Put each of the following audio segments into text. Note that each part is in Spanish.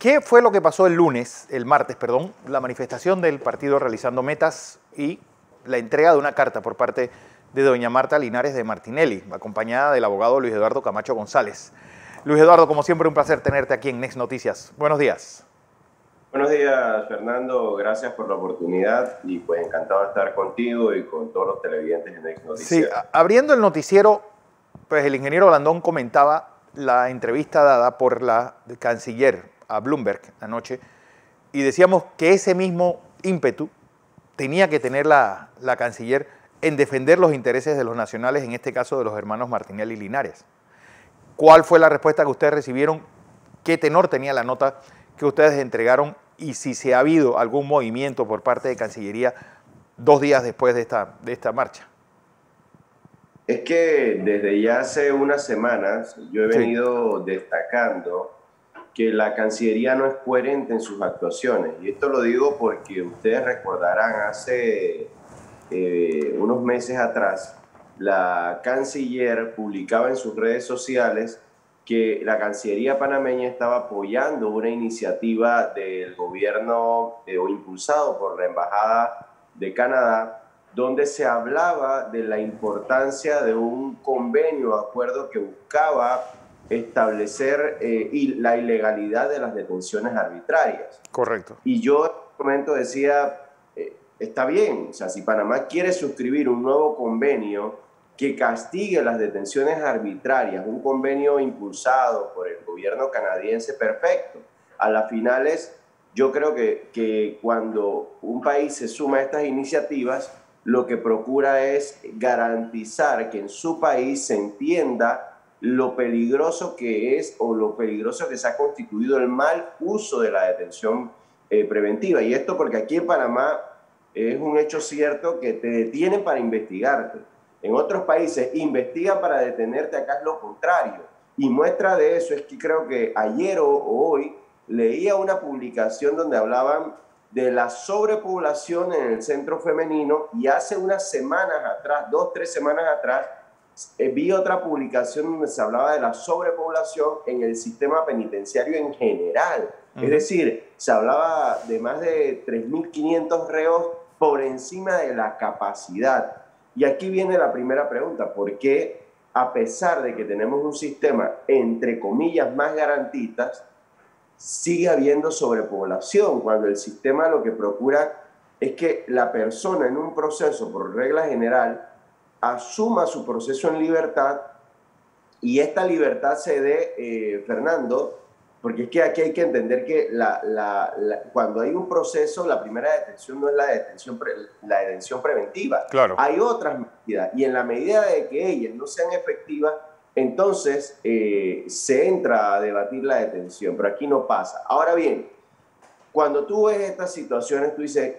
¿Qué fue lo que pasó el martes, perdón, la manifestación del partido realizando metas y la entrega de una carta por parte de doña Marta Linares de Martinelli, acompañada del abogado Luis Eduardo Camacho González? Luis Eduardo, como siempre, un placer tenerte aquí en Next Noticias. Buenos días. Buenos días, Fernando. Gracias por la oportunidad y pues encantado de estar contigo y con todos los televidentes de Next Sí, Noticias. abriendo el noticiero, pues el ingeniero Blandón comentaba la entrevista dada por la canciller a Bloomberg anoche y decíamos que ese mismo ímpetu tenía que tener la canciller en defender los intereses de los nacionales, en este caso de los hermanos Martinelli y Linares. ¿Cuál fue la respuesta que ustedes recibieron? ¿Qué tenor tenía la nota que ustedes entregaron? Y si se ha habido algún movimiento por parte de Cancillería 2 días después de esta marcha. Es que desde ya hace unas semanas yo he Sí. venido destacando que la Cancillería no es coherente en sus actuaciones. Y esto lo digo porque ustedes recordarán hace unos meses atrás, la canciller publicaba en sus redes sociales que la Cancillería panameña estaba apoyando una iniciativa del gobierno o impulsado por la Embajada de Canadá, donde se hablaba de la importancia de un convenio o acuerdo que buscaba establecer la ilegalidad de las detenciones arbitrarias. Correcto. Y yo en ese momento decía, está bien, o sea, si Panamá quiere suscribir un nuevo convenio que castigue las detenciones arbitrarias, un convenio impulsado por el gobierno canadiense, perfecto. A las finales, yo creo que cuando un país se suma a estas iniciativas, lo que procura es garantizar que en su país se entienda lo peligroso que es o lo peligroso que se ha constituido el mal uso de la detención preventiva. Y esto porque aquí en Panamá es un hecho cierto que te detienen para investigarte. En otros países investigan para detenerte, acá es lo contrario. Y muestra de eso es que creo que ayer o hoy leía una publicación donde hablaban de la sobrepoblación en el centro femenino y hace unas semanas atrás, 2-3 semanas atrás, vi otra publicación donde se hablaba de la sobrepoblación en el sistema penitenciario en general. Es decir, se hablaba de más de 3.500 reos por encima de la capacidad. Y aquí viene la primera pregunta: ¿por qué, a pesar de que tenemos un sistema, entre comillas, más garantistas, sigue habiendo sobrepoblación, cuando el sistema lo que procura es que la persona en un proceso, por regla general, asuma su proceso en libertad y esta libertad se dé, Fernando, porque es que aquí hay que entender que cuando hay un proceso, la primera detención no es la detención preventiva. Claro. Hay otras medidas y en la medida de que ellas no sean efectivas, entonces se entra a debatir la detención, pero aquí no pasa. Ahora bien, cuando tú ves estas situaciones, tú dices,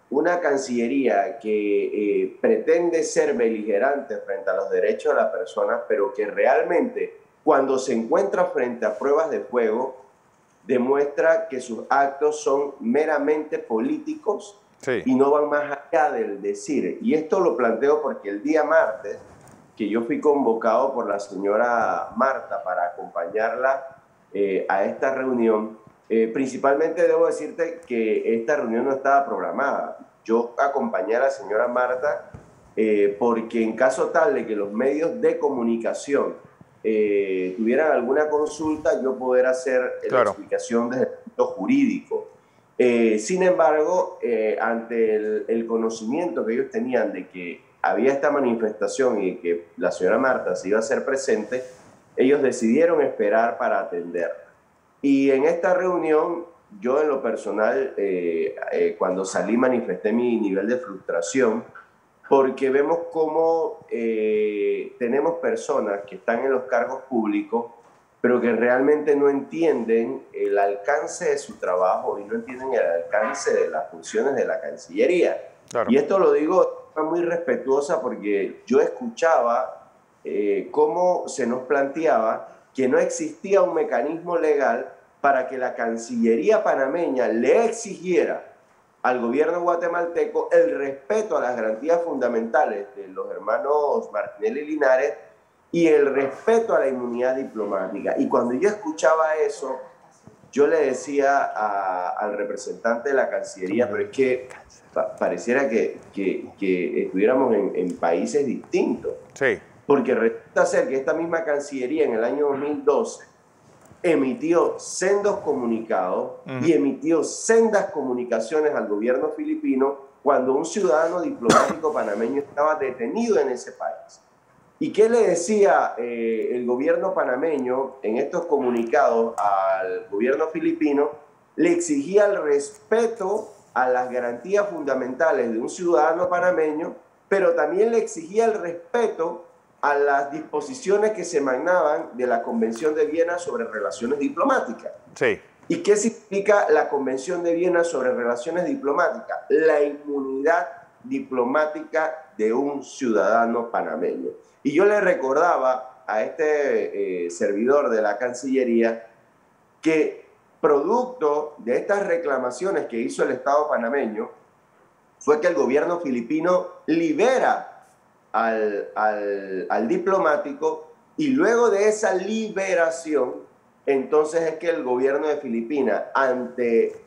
una Cancillería que pretende ser beligerante frente a los derechos de las personas, pero que realmente cuando se encuentra frente a pruebas de fuego, demuestra que sus actos son meramente políticos, sí, y no van más allá del decir. Y esto lo planteo porque el día martes, que yo fui convocado por la señora Marta para acompañarla a esta reunión, principalmente debo decirte que esta reunión no estaba programada. Yo acompañé a la señora Marta porque en caso tal de que los medios de comunicación tuvieran alguna consulta, yo poder hacer la explicación desde el punto jurídico. Sin embargo, ante el conocimiento que ellos tenían de que había esta manifestación y que la señora Marta se iba a hacer presente, ellos decidieron esperar para atenderla. Y en esta reunión, yo en lo personal, cuando salí manifesté mi nivel de frustración, porque vemos cómo tenemos personas que están en los cargos públicos, pero que realmente no entienden el alcance de su trabajo y no entienden el alcance de las funciones de la Cancillería. Claro. Y esto lo digo muy respetuosa porque yo escuchaba cómo se nos planteaba que no existía un mecanismo legal para que la Cancillería panameña le exigiera al gobierno guatemalteco el respeto a las garantías fundamentales de los hermanos Martinelli y Linares y el respeto a la inmunidad diplomática. Y cuando yo escuchaba eso, yo le decía al representante de la Cancillería, pero es que pareciera que estuviéramos en países distintos. Sí. Porque resulta ser que esta misma Cancillería en el año 2012 emitió sendos comunicados y emitió sendas comunicaciones al gobierno filipino cuando un ciudadano diplomático panameño estaba detenido en ese país. ¿Y qué le decía el gobierno panameño en estos comunicados al gobierno filipino? Le exigía el respeto a las garantías fundamentales de un ciudadano panameño, pero también le exigía el respeto a las disposiciones que se emanaban de la Convención de Viena sobre Relaciones Diplomáticas. Sí. ¿Y qué significa la Convención de Viena sobre Relaciones Diplomáticas? La inmunidad diplomática de un ciudadano panameño. Y yo le recordaba a este servidor de la Cancillería que producto de estas reclamaciones que hizo el Estado panameño fue que el gobierno filipino libera al diplomático, y luego de esa liberación, entonces es que el gobierno de Filipinas, ante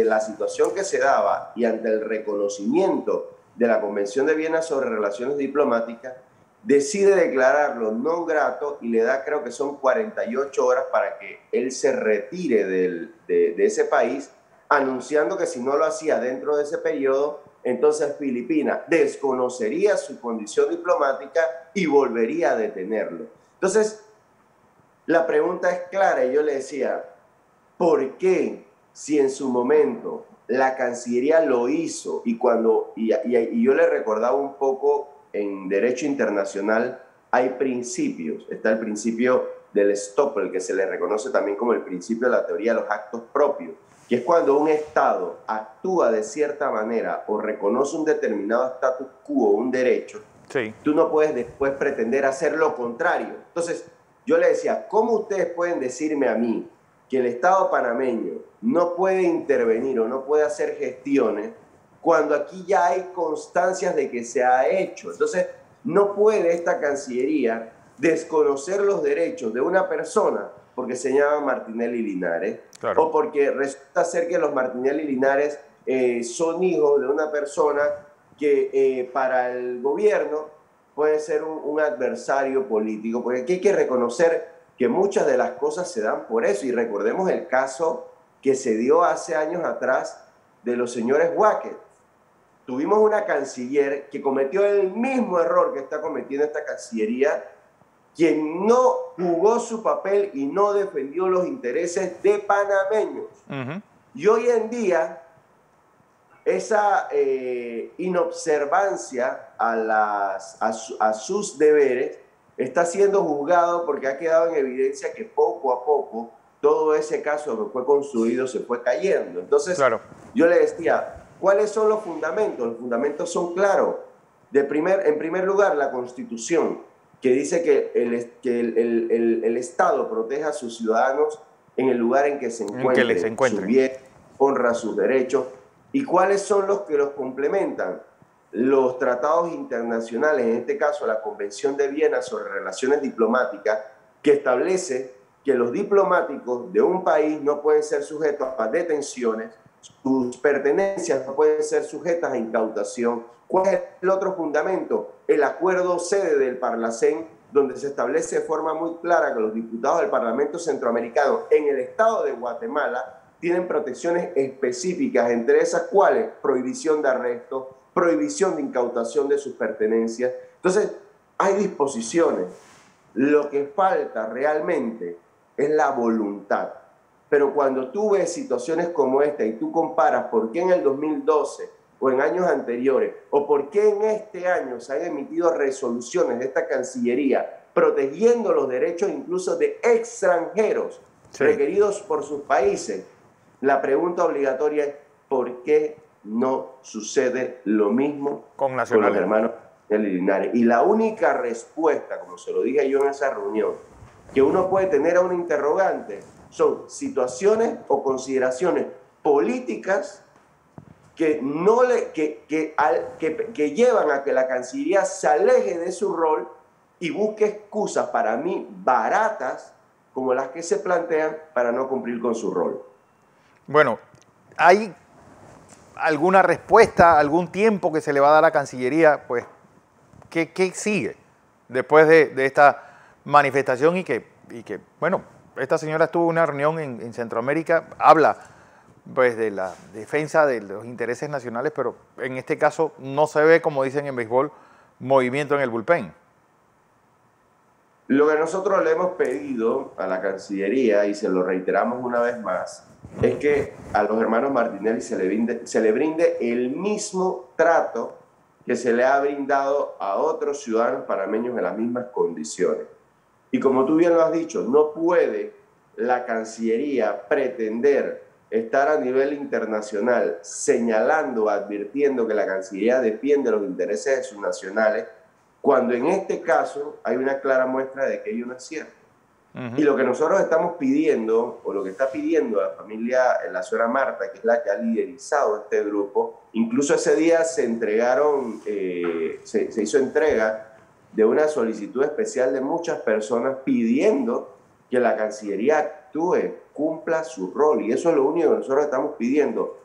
la situación que se daba y ante el reconocimiento de la Convención de Viena sobre Relaciones Diplomáticas, decide declararlo non grato y le da, creo que son 48 horas para que él se retire de ese país, anunciando que si no lo hacía dentro de ese periodo, entonces Filipinas desconocería su condición diplomática y volvería a detenerlo. Entonces, la pregunta es clara y yo le decía, ¿por qué si en su momento la Cancillería lo hizo y yo le recordaba un poco en derecho internacional hay principios? Está el principio del estoppel, que se le reconoce también como el principio de la teoría de los actos propios, que es cuando un Estado actúa de cierta manera o reconoce un determinado status quo, un derecho, sí, tú no puedes después pretender hacer lo contrario. Entonces, yo le decía, ¿cómo ustedes pueden decirme a mí que el Estado panameño no puede intervenir o no puede hacer gestiones cuando aquí ya hay constancias de que se ha hecho? Entonces, no puede esta Cancillería desconocer los derechos de una persona porque se llama Martinelli Linares, claro, o porque resulta ser que los Martinelli Linares son hijos de una persona que para el gobierno puede ser un adversario político, porque aquí hay que reconocer que muchas de las cosas se dan por eso, y recordemos el caso que se dio hace años atrás de los señores Wackett. Tuvimos una canciller que cometió el mismo error que está cometiendo esta Cancillería, quien no jugó su papel y no defendió los intereses de panameños. Y hoy en día, esa inobservancia a sus deberes está siendo juzgado porque ha quedado en evidencia que poco a poco todo ese caso que fue construido se fue cayendo. Entonces, claro, yo le decía, ¿cuáles son los fundamentos? Los fundamentos son claros. En primer lugar, la Constitución, que dice que el Estado proteja a sus ciudadanos en el lugar en que se encuentren, su bien, honra sus derechos. ¿Y cuáles son los que los complementan? Los tratados internacionales, en este caso la Convención de Viena sobre Relaciones Diplomáticas, que establece que los diplomáticos de un país no pueden ser sujetos a detenciones, sus pertenencias no pueden ser sujetas a incautación. ¿Cuál es el otro fundamento? El acuerdo sede del Parlacén, donde se establece de forma muy clara que los diputados del Parlamento Centroamericano en el estado de Guatemala tienen protecciones específicas, entre esas cuales prohibición de arresto, prohibición de incautación de sus pertenencias. Entonces, hay disposiciones. Lo que falta realmente es la voluntad. Pero cuando tú ves situaciones como esta y tú comparas por qué en el 2012 o en años anteriores, o por qué en este año se han emitido resoluciones de esta Cancillería protegiendo los derechos incluso de extranjeros, sí, requeridos por sus países, la pregunta obligatoria es ¿por qué no sucede lo mismo con los hermanos Linares? Y la única respuesta, como se lo dije yo en esa reunión, que uno puede tener a un interrogante son situaciones o consideraciones políticas que llevan a que la Cancillería se aleje de su rol y busque excusas, para mí, baratas, como las que se plantean para no cumplir con su rol. Bueno, ¿hay alguna respuesta, algún tiempo que se le va a dar a la Cancillería? Pues, ¿qué sigue después de esta manifestación y que, bueno, esta señora tuvo una reunión en Centroamérica, habla pues de la defensa de los intereses nacionales, pero en este caso no se ve, como dicen en béisbol, movimiento en el bullpen? Lo que nosotros le hemos pedido a la Cancillería, y se lo reiteramos una vez más, es que a los hermanos Martinelli se le brinde el mismo trato que se le ha brindado a otros ciudadanos panameños en las mismas condiciones. Y como tú bien lo has dicho, no puede la Cancillería pretender estar a nivel internacional señalando, advirtiendo que la Cancillería defiende los intereses de sus nacionales, cuando en este caso hay una clara muestra de que ello no es cierto. Y lo que nosotros estamos pidiendo, o lo que está pidiendo la familia, la señora Marta, que es la que ha liderizado este grupo, incluso ese día se entregaron, se hizo entrega de una solicitud especial de muchas personas pidiendo que la Cancillería actúe, cumpla su rol. Y eso es lo único que nosotros estamos pidiendo,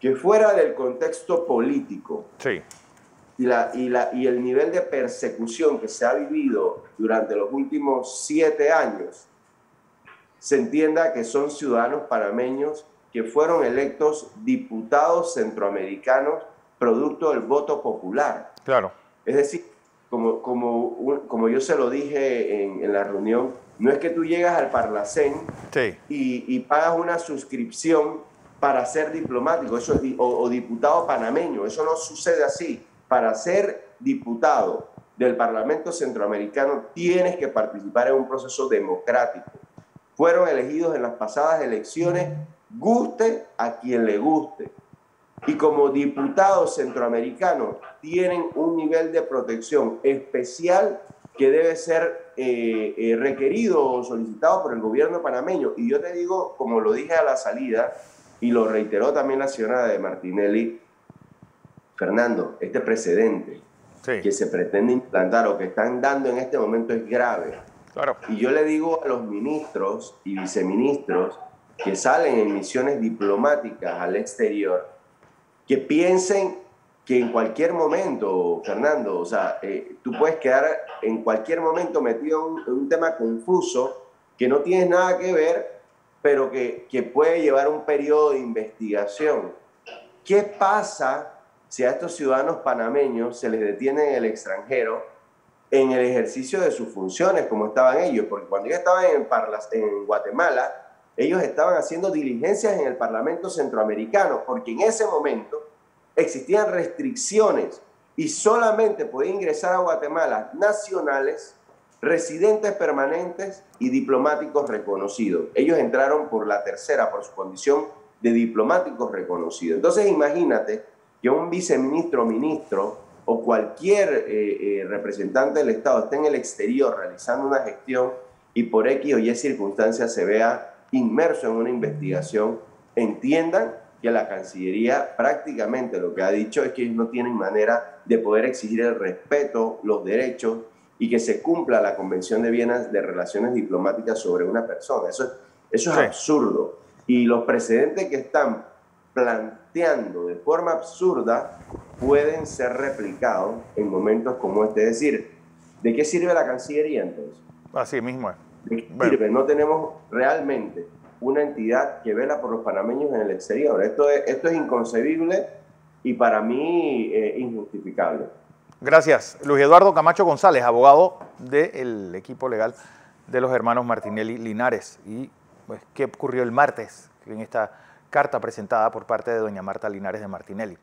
que fuera del contexto político. Sí. Y el nivel de persecución que se ha vivido durante los últimos 7 años, se entienda que son ciudadanos panameños que fueron electos diputados centroamericanos producto del voto popular. Claro. Es decir, como yo se lo dije en la reunión, no es que tú llegas al Parlacén Sí. y pagas una suscripción para ser diplomático o diputado panameño. Eso no sucede así. Para ser diputado del Parlamento Centroamericano tienes que participar en un proceso democrático. Fueron elegidos en las pasadas elecciones, guste a quien le guste. Y como diputados centroamericanos tienen un nivel de protección especial que debe ser requerido o solicitado por el gobierno panameño. Y yo te digo, como lo dije a la salida, y lo reiteró también la señora de Martinelli, Fernando, este precedente que se pretende implantar o que están dando en este momento es grave. Claro. Y yo le digo a los ministros y viceministros que salen en misiones diplomáticas al exterior, que piensen que en cualquier momento, Fernando, o sea, tú puedes quedar en cualquier momento metido en un tema confuso que no tienes nada que ver, pero que puede llevar un periodo de investigación. ¿Qué pasa si a estos ciudadanos panameños se les detiene en el extranjero en el ejercicio de sus funciones, como estaban ellos? Porque cuando ellos estaban en Guatemala, ellos estaban haciendo diligencias en el Parlamento Centroamericano, porque en ese momento existían restricciones y solamente podían ingresar a Guatemala nacionales, residentes permanentes y diplomáticos reconocidos. Ellos entraron por la tercera, por su condición de diplomáticos reconocidos. Entonces imagínate que un viceministro, ministro o cualquier representante del Estado esté en el exterior realizando una gestión y por X o Y circunstancias se vea inmerso en una investigación, entiendan que la Cancillería prácticamente lo que ha dicho es que ellos no tienen manera de poder exigir el respeto, los derechos y que se cumpla la Convención de Viena de Relaciones Diplomáticas sobre una persona. Eso es absurdo. Y los precedentes que están planteando de forma absurda pueden ser replicados en momentos como este. Es decir, ¿de qué sirve la Cancillería entonces? Así mismo es. ¿De qué sirve? No tenemos realmente una entidad que vela por los panameños en el exterior. Esto es inconcebible y para mí injustificable. Gracias. Luis Eduardo Camacho González, abogado del equipo legal de los hermanos Martinelli Linares. Y pues, ¿qué ocurrió el martes en esta carta presentada por parte de doña Marta Linares de Martinelli?